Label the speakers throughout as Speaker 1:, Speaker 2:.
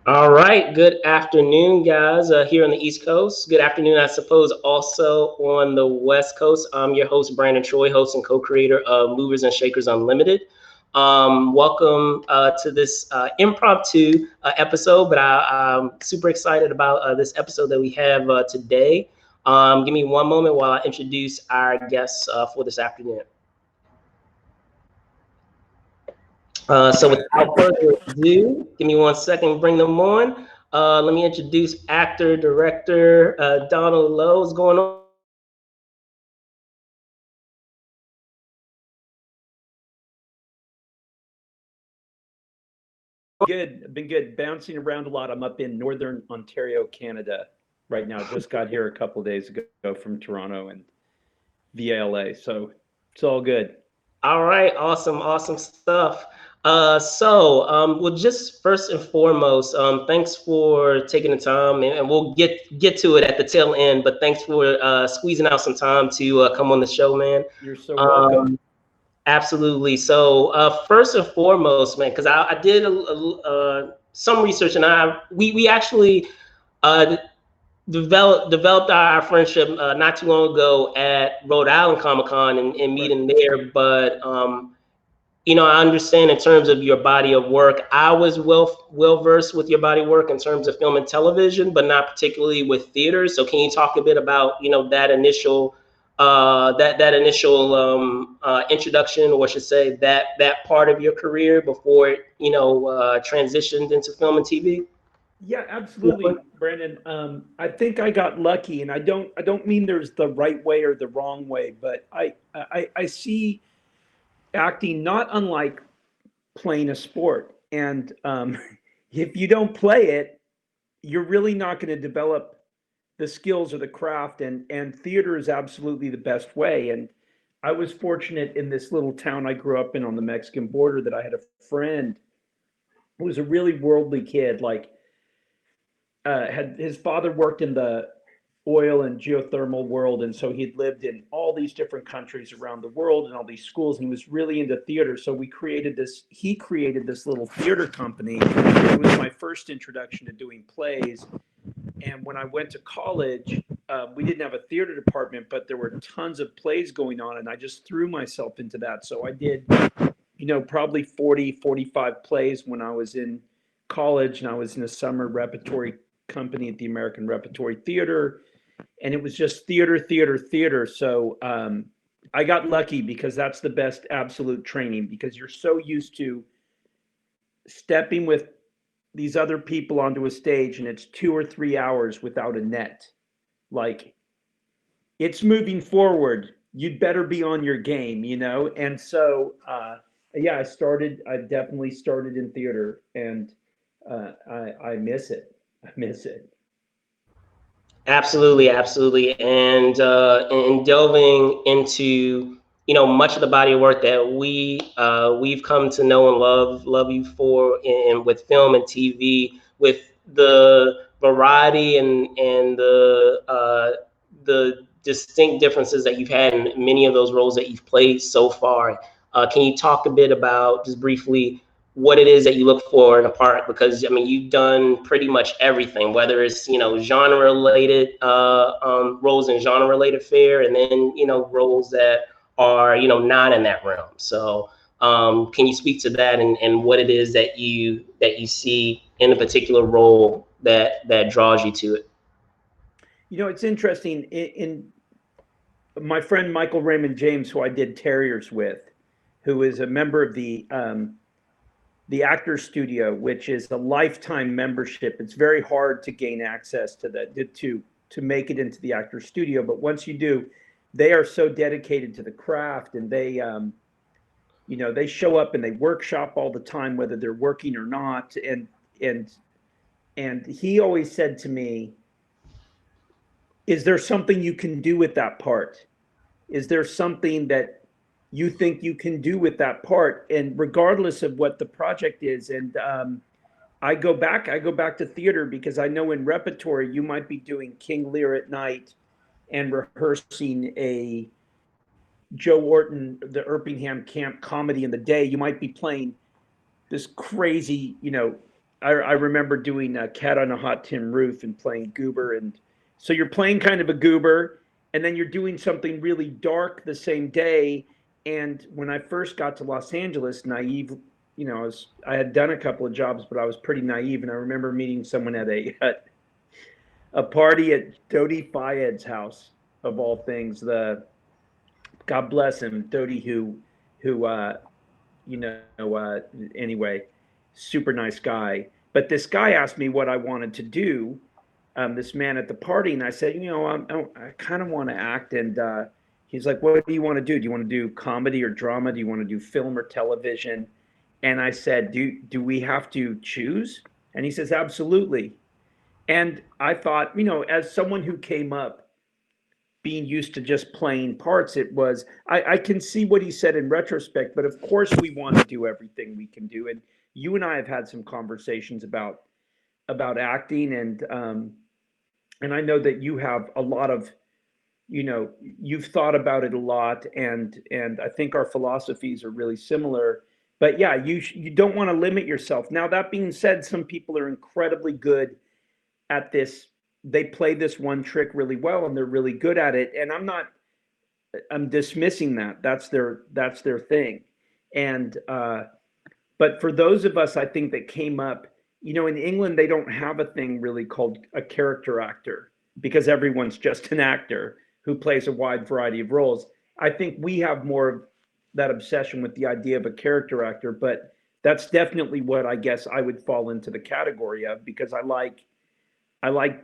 Speaker 1: All right. Good afternoon, guys, here on the East Coast. Good afternoon, I suppose, also on the West Coast. I'm your host, Brandon Troy, host and co-creator of Movers and Shakers Unlimited. Welcome to this impromptu episode, but I'm super excited about this episode that we have today. Give me one moment while I introduce our guests for this afternoon. So without further ado, give me 1 second, bring them on. Let me introduce actor, director, Donal Logue. What's going on?
Speaker 2: Good. I've been good. Bouncing around a lot. I'm up in Northern Ontario, Canada right now. Just got here a couple of days ago from Toronto and via LA. So it's all good.
Speaker 1: All right, awesome stuff. Well, just first and foremost, thanks for taking the time, and we'll get to it at the tail end. But thanks for squeezing out some time to come on the show, man.
Speaker 2: You're so welcome.
Speaker 1: Absolutely. So first and foremost, man, because I did some research, and we actually developed our friendship not too long ago at Rhode Island Comic Con and meeting there. But I understand in terms of your body of work. I was well versed with your body of work in terms of film and television, but not particularly with theater. So can you talk a bit about that initial introduction, or I should say that part of your career before it transitioned into film and TV?
Speaker 2: Yeah, absolutely, Brandon. I think I got lucky, and I don't mean there's the right way or the wrong way, but I see acting not unlike playing a sport, and if you don't play it, you're really not going to develop the skills or the craft, and theater is absolutely the best way. And I was fortunate in this little town I grew up in on the Mexican border that I had a friend who was a really worldly kid, like had his father worked in the oil and geothermal world, and so he'd lived in all these different countries around the world and all these schools, and he was really into theater. So he created this little theater company. It was my first introduction to doing plays. And when I went to college, we didn't have a theater department, but there were tons of plays going on, and I just threw myself into that. So I did, probably 40, 45 plays when I was in college, and I was in a summer repertory company at the American Repertory Theater, and it was just theater. So I got lucky because that's the best absolute training, because you're so used to stepping with these other people onto a stage, and it's 2 or 3 hours without a net. Like, it's moving forward. You'd better be on your game, And so, yeah, I definitely started in theater, and I miss it. I miss it.
Speaker 1: Absolutely. And delving into much of the body of work that we've come to know and love you for, and with film and TV, with the variety and the distinct differences that you've had in many of those roles that you've played so far. Can you talk a bit about, just briefly, what it is that you look for in a part? Because you've done pretty much everything, whether it's genre related roles in genre related fare, and then roles that are not in that realm. So can you speak to that, and what it is that you see in a particular role that draws you to it?
Speaker 2: It's interesting. In my friend Michael Raymond James, who I did Terriers with, who is a member of the Actors Studio, which is a lifetime membership. It's very hard to gain access to that, to make it into the Actors Studio. But once you do, they are so dedicated to the craft, and they show up and they workshop all the time, whether they're working or not. And he always said to me, is there something you can do with that part? Is there something that you think you can do with that part, and regardless of what the project is. And I go back to theater because I know in repertory you might be doing King Lear at night and rehearsing a Joe Orton, the Erpingham Camp comedy in the day. You might be playing this crazy, I remember doing a Cat on a Hot Tin Roof and playing Goober. And so you're playing kind of a goober, and then you're doing something really dark the same day. And when I first got to Los Angeles, naive, I had done a couple of jobs, but I was pretty naive. And I remember meeting someone at a party at Dodi Fayed's house, of all things. God bless him, Dodi, anyway, super nice guy. But this guy asked me what I wanted to do, this man at the party. And I said, I kind of want to act. And he's like, what do you want to do? Do you want to do comedy or drama? Do you want to do film or television? And I said, do we have to choose? And he says, absolutely. And I thought, as someone who came up being used to just playing parts, I can see what he said in retrospect, but of course we want to do everything we can do. And you and I have had some conversations about acting, and I know that you have a lot of, you've thought about it a lot, and I think our philosophies are really similar. But yeah, you don't want to limit yourself. Now, that being said, some people are incredibly good at this. They play this one trick really well, and they're really good at it. And I'm dismissing that. That's their thing. And but for those of us, I think, that came up, in England, they don't have a thing really called a character actor, because everyone's just an actor who plays a wide variety of roles. I think we have more of that obsession with the idea of a character actor, but that's definitely what I guess I would fall into the category of, because I like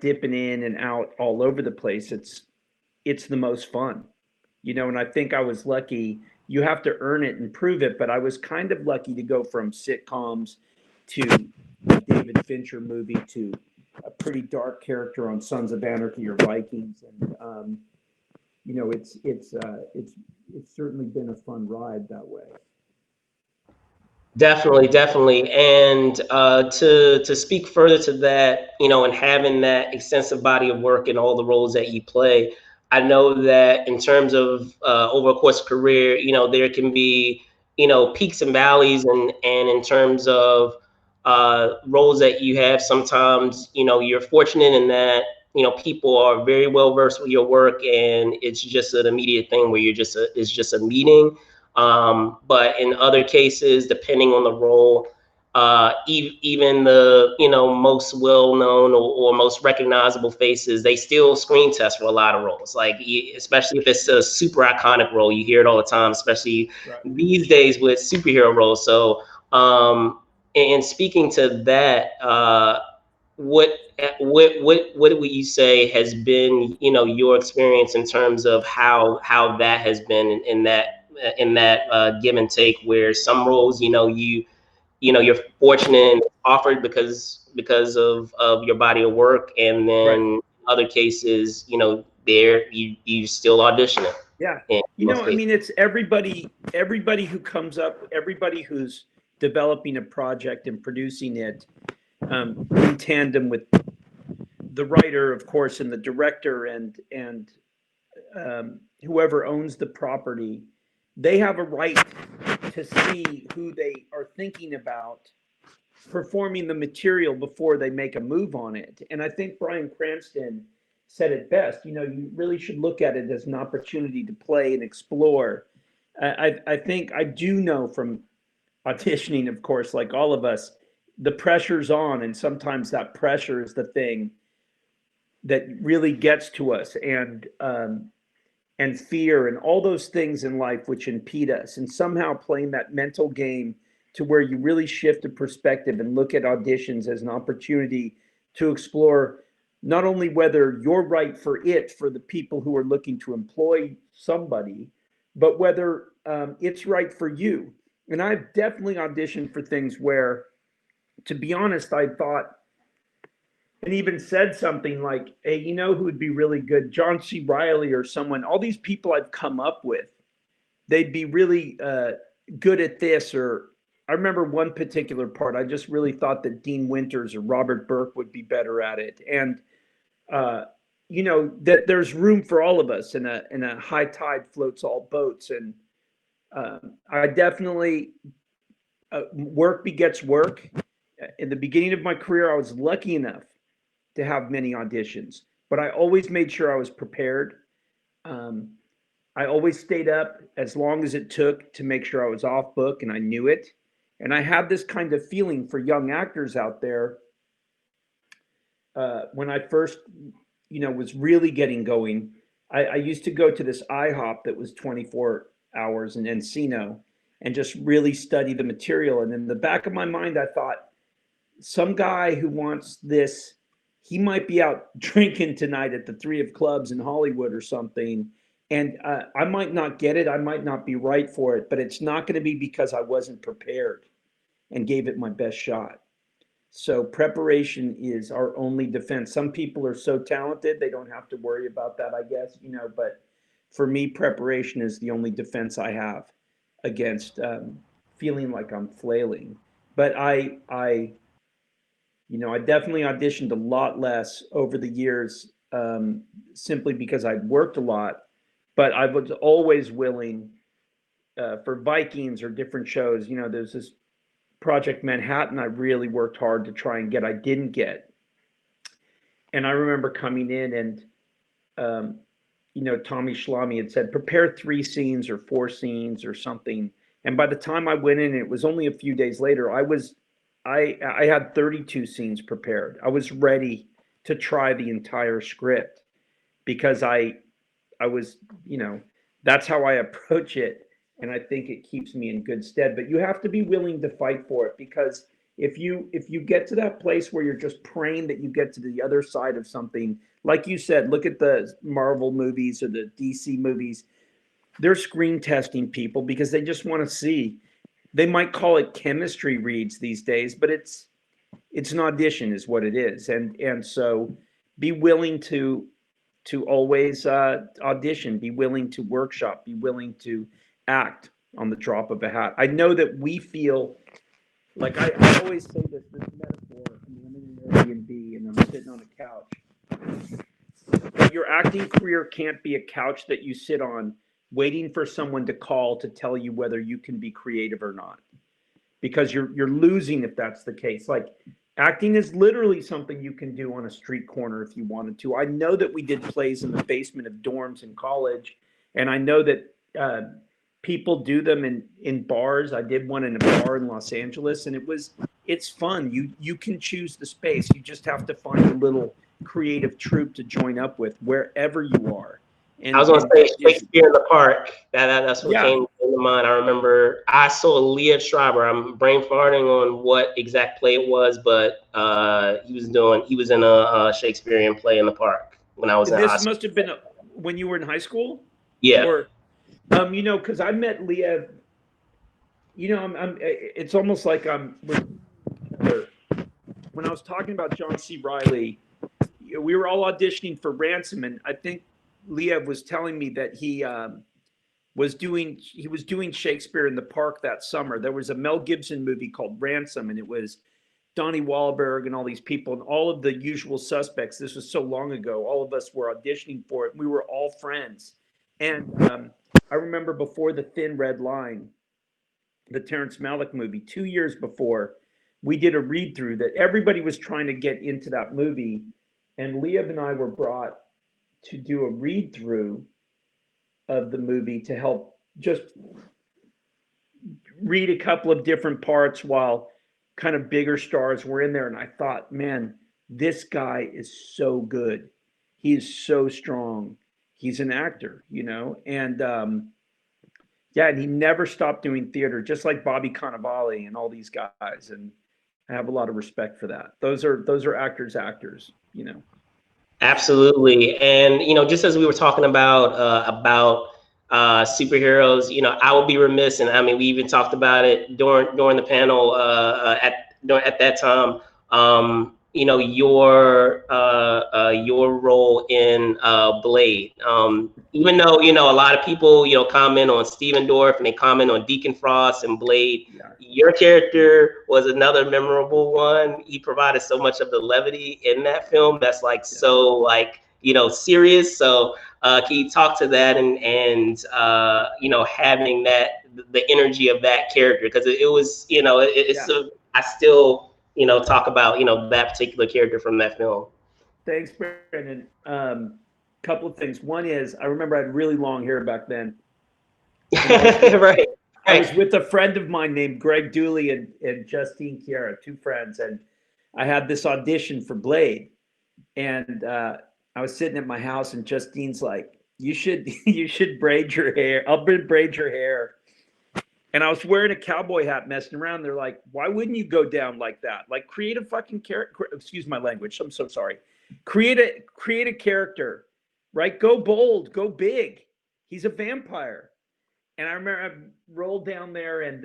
Speaker 2: dipping in and out all over the place. It's the most fun, and I think I was lucky. You have to earn it and prove it, but I was kind of lucky to go from sitcoms to a David Fincher movie to a pretty dark character on Sons of Anarchy or Vikings. And it's certainly been a fun ride that way.
Speaker 1: Definitely. And to speak further to that, and having that extensive body of work in all the roles that you play, I know that in terms of over a course of career, there can be, peaks and valleys, and in terms of roles that you have, sometimes, you're fortunate in that, people are very well versed with your work, and it's just an immediate thing where it's just a meeting. But in other cases, depending on the role, even the most well-known or most recognizable faces, they still screen test for a lot of roles. Like, especially if it's a super iconic role, you hear it all the time, especially these days with superhero roles. So, and speaking to that, what would you say has been your experience in terms of how that has been in that give and take, where some roles you're fortunate and offered because of your body of work, and then other cases there you still auditioning.
Speaker 2: Yeah, I mean, it's everybody who comes up, everybody who's developing a project and producing it in tandem with the writer, of course, and the director, and whoever owns the property. They have a right to see who they are thinking about performing the material before they make a move on it. And I think Bryan Cranston said it best. You really should look at it as an opportunity to play and explore. I think I do know from auditioning, of course, like all of us, the pressure's on, and sometimes that pressure is the thing that really gets to us, and fear and all those things in life which impede us. And somehow playing that mental game to where you really shift a perspective and look at auditions as an opportunity to explore not only whether you're right for the people who are looking to employ somebody, but whether it's right for you. And I've definitely auditioned for things where, to be honest, I thought, and even said something like, hey, who would be really good? John C. Reilly or someone, all these people I've come up with. they'd be really good at this. Or I remember one particular part, I just really thought that Dean Winters or Robert Burke would be better at it. And you know, that there's room for all of us, and a high tide floats all boats. And I definitely, work begets work. In the beginning of my career, I was lucky enough to have many auditions, but I always made sure I was prepared. I always stayed up as long as it took to make sure I was off book and I knew it. And I had this kind of feeling for young actors out there. When I first, you know, was really getting going, I used to go to this IHOP that was 24 hours in Encino and just really study the material. And in the back of my mind, I thought, some guy who wants this, he might be out drinking tonight at the Three of Clubs in Hollywood or something. And I might not get it. I might not be right for it, but it's not going to be because I wasn't prepared and gave it my best shot. So preparation is our only defense. Some people are so talented, they don't have to worry about that, I guess, you know, but for me, preparation is the only defense I have against feeling like I'm flailing. But you know, I definitely auditioned a lot less over the years, simply because I'd worked a lot, but I was always willing for Vikings or different shows. You know, there's this Project Manhattan I really worked hard to try and get, I didn't get. And I remember coming in and, you know, Tommy Schlamme had said, prepare 3 scenes or 4 scenes or something. And by the time I went in, it was only a few days later, I had 32 scenes prepared. I was ready to try the entire script because I was, you know, that's how I approach it. And I think it keeps me in good stead. But you have to be willing to fight for it, because if you get to that place where you're just praying that you get to the other side of something, like you said, look at the Marvel movies or the DC movies. They're screen testing people because they just want to see. They might call it chemistry reads these days, but it's an audition is what it is. And so be willing to always audition, be willing to workshop, be willing to act on the drop of a hat. I know that we feel like I always say this metaphor. I mean, I'm in an Airbnb and I'm sitting on a couch. But your acting career can't be a couch that you sit on waiting for someone to call to tell you whether you can be creative or not, because you're losing if that's the case. Like, acting is literally something you can do on a street corner if you wanted to. I know that we did plays in the basement of dorms in college, and I know that people do them in bars. I did one in a bar in Los Angeles, and it's fun. You can choose the space. You just have to find a little creative troupe to join up with wherever you are. And
Speaker 1: I was going to say Shakespeare in the Park. That's what came to mind. I remember I saw Liev Schreiber. I'm brain farting on what exact play it was, but he was in a Shakespearean play in the park when I was in high school.
Speaker 2: This must have been when you were in high school?
Speaker 1: Yeah.
Speaker 2: Or, you know, because I met Liev, you know, it's almost like when I was talking about John C. Reilly, we were all auditioning for Ransom, and I think Liev was telling me that he was doing Shakespeare in the Park that summer. There was a Mel Gibson movie called Ransom, and it was Donnie Wahlberg and all these people and all of the usual suspects. This was so long ago. All of us were auditioning for it. We were all friends. And I remember before The Thin Red Line, the Terrence Malick movie, 2 years before, we did a read through that everybody was trying to get into that movie. And Liev and I were brought to do a read through of the movie to help just read a couple of different parts while kind of bigger stars were in there. And I thought, man, this guy is so good. He is so strong. He's an actor, you know? And yeah, and he never stopped doing theater, just like Bobby Cannavale and all these guys. And I have a lot of respect for that. Those are actors, you know?
Speaker 1: Absolutely. And, you know, just as we were talking about superheroes, you know, I would be remiss, and I mean, we even talked about it during the panel at that time. your role in Blade. Even though a lot of people comment on Steven Dorff and they comment on Deacon Frost and Blade,
Speaker 2: Yeah.
Speaker 1: your character was another memorable one. He provided so much of the levity in that film that's like so like serious. So can you talk to that and having that the energy of that character, because it was it's I still talk about that particular character from that film.
Speaker 2: Thanks, Brandon. Couple of things. One is I remember I had really long hair back then. And
Speaker 1: Right.
Speaker 2: I was with a friend of mine named Greg Dooley and Justine Chiara, two friends, and I had this audition for Blade. And I was sitting at my house, and Justine's like, "You should braid your hair. I'll braid your hair." And I was wearing a cowboy hat, messing around. They're like, "Why wouldn't you go down like that? Like, create a fucking character." Excuse my language. I'm so sorry. Create a character, right? Go bold, go big. He's a vampire. And I remember I rolled down there, and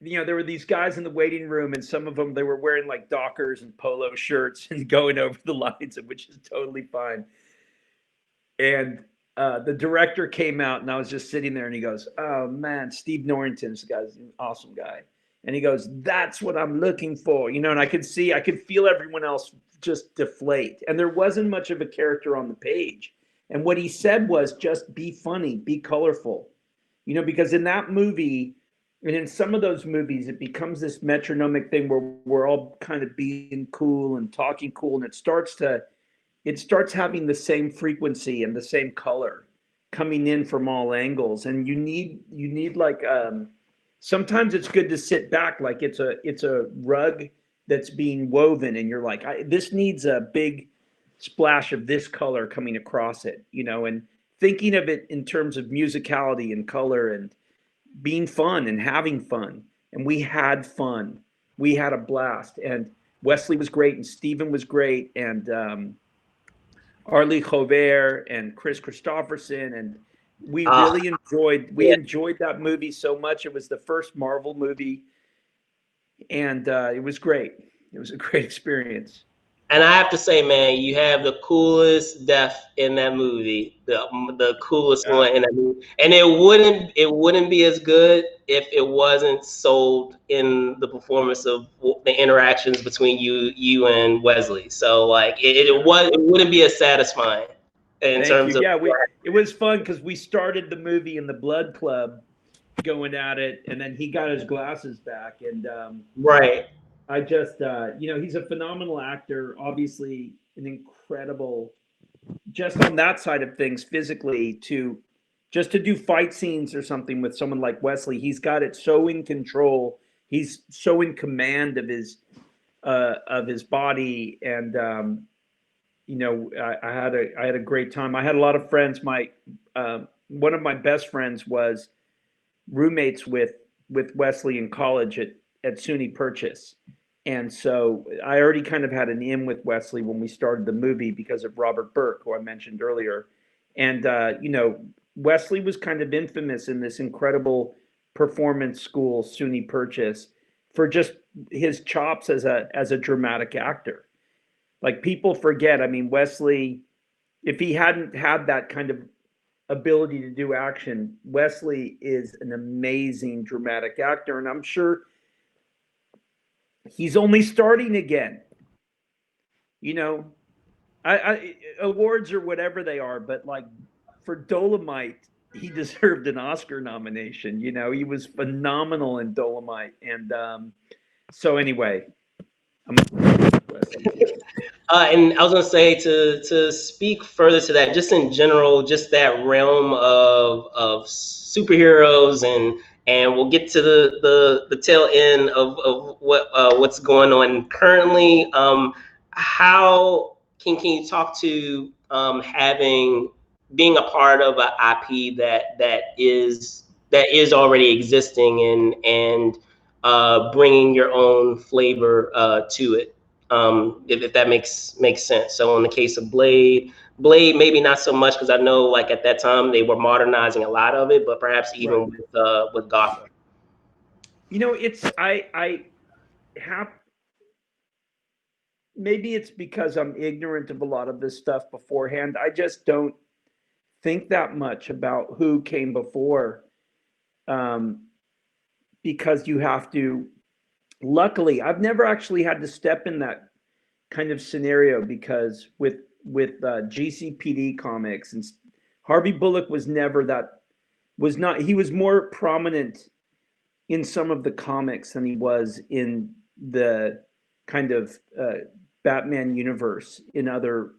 Speaker 2: there were these guys in the waiting room, and some of them, they were wearing like Dockers and polo shirts and going over the lines, which is totally fine. And the director came out, and I was just sitting there, and he goes, "Oh man, Steve Norrington's the guy's an awesome guy." And he goes, "That's what I'm looking for," and I could feel everyone else just deflate. And there wasn't much of a character on the page. And what he said was just be funny, be colorful, because in that movie, and in some of those movies, it becomes this metronomic thing where we're all kind of being cool and talking cool, and it starts having the same frequency and the same color coming in from all angles. And you need like sometimes it's good to sit back, like it's a rug that's being woven, and you're like, this needs a big splash of this color coming across it, and thinking of it in terms of musicality and color and being fun and having fun. And we had fun. We had a blast. And Wesley was great, and Steven was great, and Arlie Joubert and Chris Christopherson, and we really enjoyed that movie so much. It was the first Marvel movie, and it was great. It was a great experience.
Speaker 1: And I have to say, man, you have the coolest death in that movie, the coolest one in that movie, and it wouldn't be as good if it wasn't sold in the performance of the interactions between you and Wesley. So like it wouldn't be as satisfying in terms of.
Speaker 2: Yeah, it was fun because we started the movie in the Blood Club, going at it, and then he got his glasses back, and
Speaker 1: right.
Speaker 2: I just, he's a phenomenal actor, obviously an incredible, just on that side of things, physically, to do fight scenes or something with someone like Wesley. He's got it so in control. He's so in command of his body. And, I had a great time. I had a lot of friends. One of my best friends was roommates with Wesley in college at SUNY Purchase. And so I already kind of had an in with Wesley when we started the movie because of Robert Burke, who I mentioned earlier. And, Wesley was kind of infamous in this incredible performance school, SUNY Purchase, for just his chops as a dramatic actor. Like, people forget, I mean, Wesley, if he hadn't had that kind of ability to do action, Wesley is an amazing dramatic actor. And I'm sure he's only starting again. I awards or whatever they are, but like for Dolomite, he deserved an Oscar nomination. He was phenomenal in Dolomite. And so anyway,
Speaker 1: And I was gonna say to speak further to that, just in general, just that realm of superheroes, and we'll get to the tail end of what's going on currently. How can you talk to being a part of an IP that is already existing, and bringing your own flavor to it? If that makes sense. So in the case of Blade maybe not so much, because I know like at that time they were modernizing a lot of it, but perhaps even with Gotham.
Speaker 2: It's I have maybe it's because I'm ignorant of a lot of this stuff beforehand. I just don't think that much about who came before, um, because you have to. Luckily, I've never actually had to step in that kind of scenario because with GCPD comics and Harvey Bullock was never that was not he was more prominent in some of the comics than he was in the kind of Batman universe in other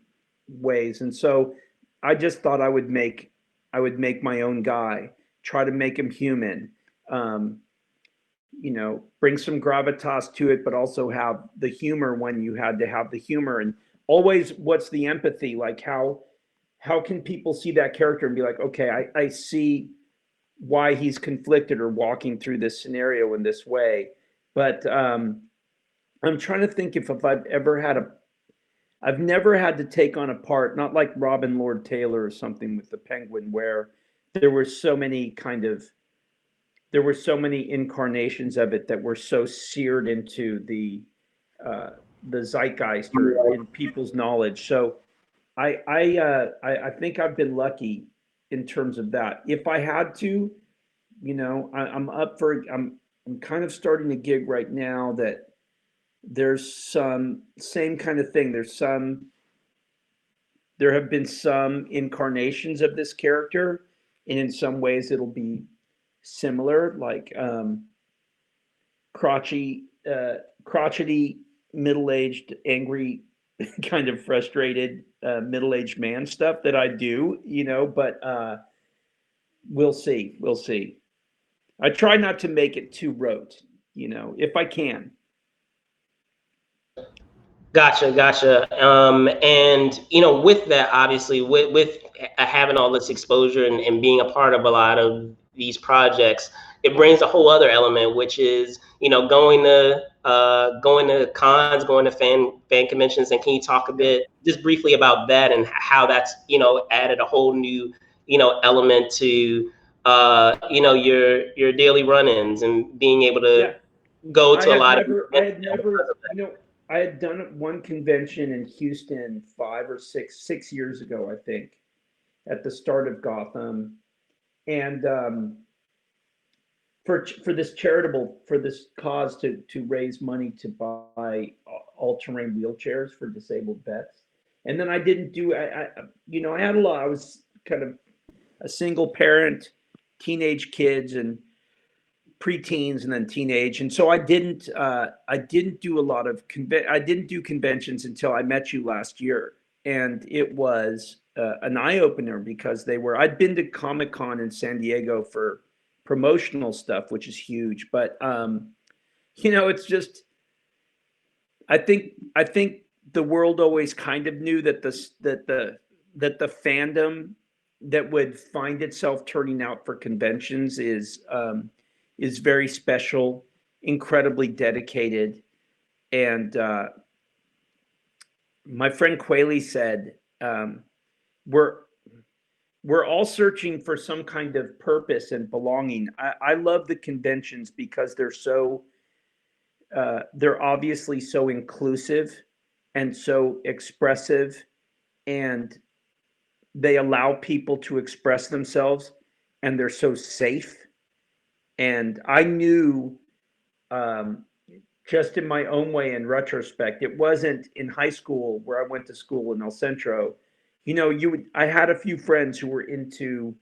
Speaker 2: ways. And so I just thought I would make my own guy, try to make him human, um, bring some gravitas to it, but also have the humor when you had to have the humor. And always, what's the empathy? Like how can people see that character and be like, okay, I see why he's conflicted or walking through this scenario in this way. But I'm trying to think if I've ever had I've never had to take on a part, not like Robin Lord Taylor or something with the Penguin, where there were so many there were so many incarnations of it that were so seared into uh, the zeitgeist or in people's knowledge. So I think I've been lucky in terms of that. If I had to, I'm up for. I'm kind of starting a gig right now that there's some same kind of thing. There have been some incarnations of this character, and in some ways it'll be similar, like crotchety, middle-aged, angry, kind of frustrated middle-aged man stuff that I do, but we'll see. We'll see. I try not to make it too rote, if I can.
Speaker 1: Gotcha. And with that, obviously, with having all this exposure and being a part of a lot of these projects, it brings a whole other element, which is going to cons, going to fan conventions. And can you talk a bit, just briefly, about that and how that's added a whole new element to your daily run-ins and being able to
Speaker 2: Yeah.
Speaker 1: go
Speaker 2: I
Speaker 1: to a
Speaker 2: had
Speaker 1: lot of
Speaker 2: never, I
Speaker 1: events
Speaker 2: had
Speaker 1: because
Speaker 2: never,
Speaker 1: of that.
Speaker 2: I had done one convention in Houston 5 or 6 years ago, I think, at the start of Gotham, and for this cause to raise money to buy all-terrain wheelchairs for disabled vets. And then I didn't do I had a lot. I was kind of a single parent, teenage kids, and preteens and then teenage, and so I didn't do a lot of I didn't do conventions until I met you last year, and it was an eye opener because I'd been to Comic Con in San Diego for promotional stuff, which is huge, but it's just I think the world always kind of knew that the fandom that would find itself turning out for conventions is very special, incredibly dedicated. And my friend Quayle said, we're we're all searching for some kind of purpose and belonging. I love the conventions because they're obviously so inclusive and so expressive, and they allow people to express themselves, and they're so safe. And I knew, um, just in my own way, in retrospect, it wasn't in high school where I went to school in El Centro. I had a few friends who were into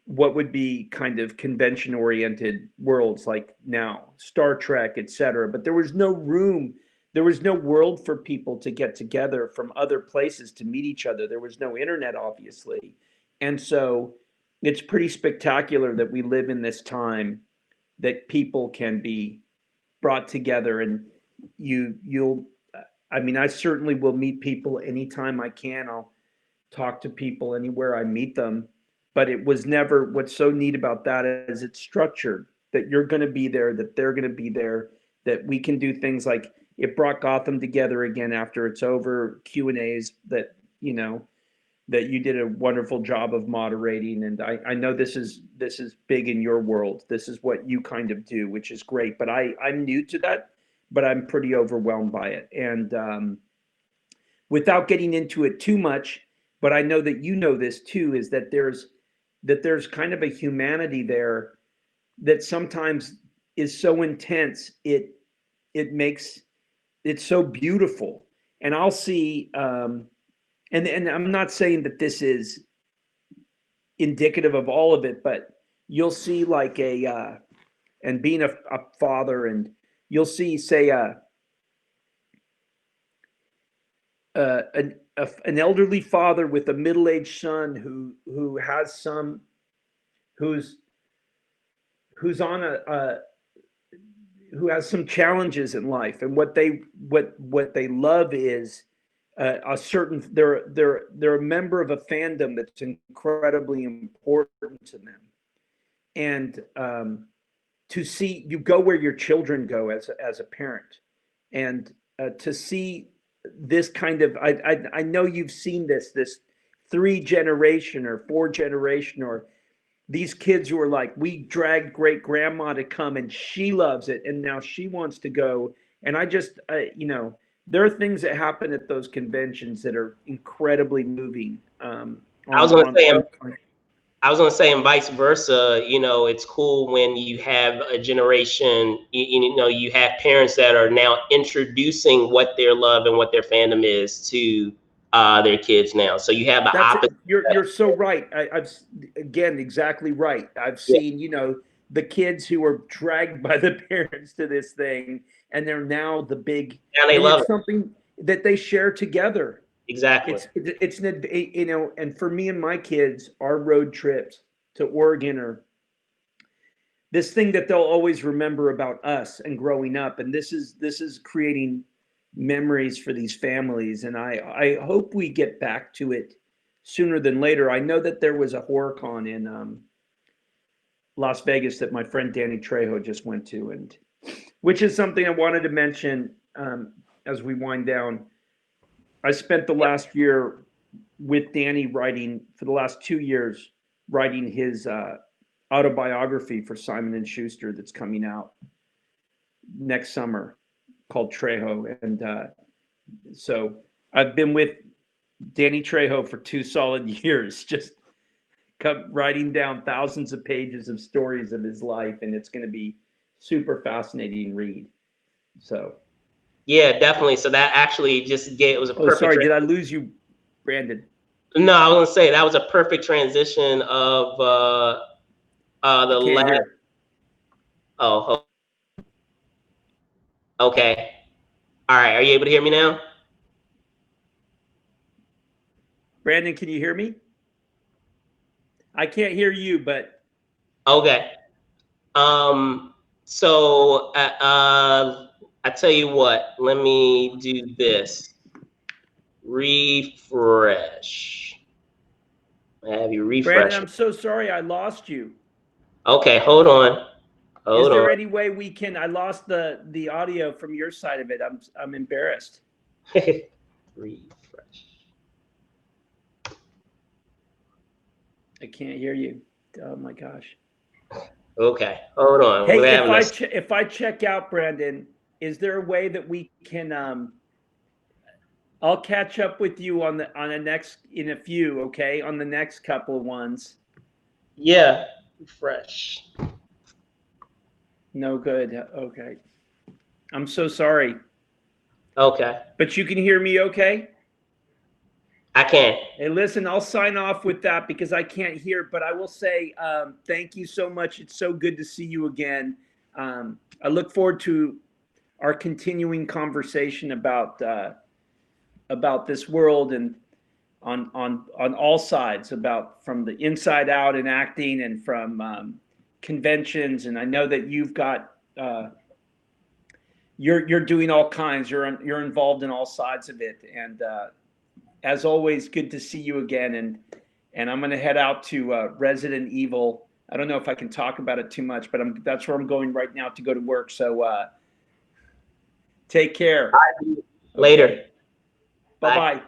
Speaker 2: what would be kind of convention oriented worlds like now Star Trek, etc., but there was no world for people to get together from other places to meet each other. There was no internet, obviously. And so it's pretty spectacular that we live in this time that people can be brought together. And you'll I mean, I certainly will meet people anytime I can. I'll talk to people anywhere I meet them. But it was never, what's so neat about that is it's structured, that you're going to be there, that they're going to be there, that we can do things like it brought Gotham together again after it's over, Q&As that you did a wonderful job of moderating. And I know this is big in your world. This is what you kind of do, which is great. But I'm new to that, but I'm pretty overwhelmed by it. And without getting into it too much, but I know that you know this too, is that there's kind of a humanity there that sometimes is so intense, it makes it so beautiful. And I'll see, and I'm not saying that this is indicative of all of it, but you'll see like and being a father, and you'll see, say, an elderly father with a middle-aged son who has some, who's on who has some challenges in life, and what they love is a certain, they're a member of a fandom that's incredibly important to them. And to see you go where your children go as a parent, and to see this kind of, I know you've seen this 3-generation or 4-generation, or these kids who are like, we dragged great grandma to come and she loves it and now she wants to go. And I just, you know, there are things that happen at those conventions that are incredibly moving.
Speaker 1: I was going to say, and vice versa, you know, it's cool when you have a generation, you know, you have parents that are now introducing what their love and what their fandom is to their kids now. So you have the opposite.
Speaker 2: You're so right. I've again, exactly right. I've seen, you know, the kids who were dragged by the parents to this thing, and they're now the big,
Speaker 1: and they love
Speaker 2: something that they share together.
Speaker 1: Exactly.
Speaker 2: It's you know, and for me and my kids, our road trips to Oregon are this thing that they'll always remember about us and growing up. And this is creating memories for these families. And I hope we get back to it sooner than later. I know that there was a HorrorCon in Las Vegas that my friend Danny Trejo just went to, and which is something I wanted to mention as we wind down. I spent the last year with Danny writing, for the last 2 years, writing his autobiography for Simon & Schuster that's coming out next summer, called Trejo. And so I've been with Danny Trejo for 2 solid years, just writing down thousands of pages of stories of his life, and it's going to be super fascinating read. So
Speaker 1: yeah, definitely. So that actually just it was a perfect.
Speaker 2: Oh, sorry, did I lose you, Brandon?
Speaker 1: No, I was going to say that was a perfect transition of the last. Oh, okay. All right. Are you able to hear me now?
Speaker 2: Brandon, can you hear me? I can't hear you, but.
Speaker 1: Okay. So I tell you what, let me do this. Refresh. I have you refresh.
Speaker 2: Brandon, I'm so sorry I lost you.
Speaker 1: Okay, hold on.
Speaker 2: Is there any way we can? I lost the audio from your side of it. I'm embarrassed.
Speaker 1: Refresh.
Speaker 2: I can't hear you. Oh my gosh.
Speaker 1: Okay, hold on.
Speaker 2: Hey, if I check out, Brandon, is there a way that we can? I'll catch up with you on the next, in a few. Okay, on the next couple of ones.
Speaker 1: Yeah, refresh.
Speaker 2: No good. Okay. I'm so sorry.
Speaker 1: Okay.
Speaker 2: But you can hear me okay?
Speaker 1: I can.
Speaker 2: Hey, listen, I'll sign off with that because I can't hear, but I will say thank you so much. It's so good to see you again. I look forward to our continuing conversation about this world, and on all sides, about from the inside out in acting, and from conventions. And I know that you've got you're doing all kinds. You're involved in all sides of it. And as always, good to see you again. And I'm going to head out to Resident Evil. I don't know if I can talk about it too much, but that's where I'm going right now to go to work. So take care.
Speaker 1: Later.
Speaker 2: Okay. Bye-bye.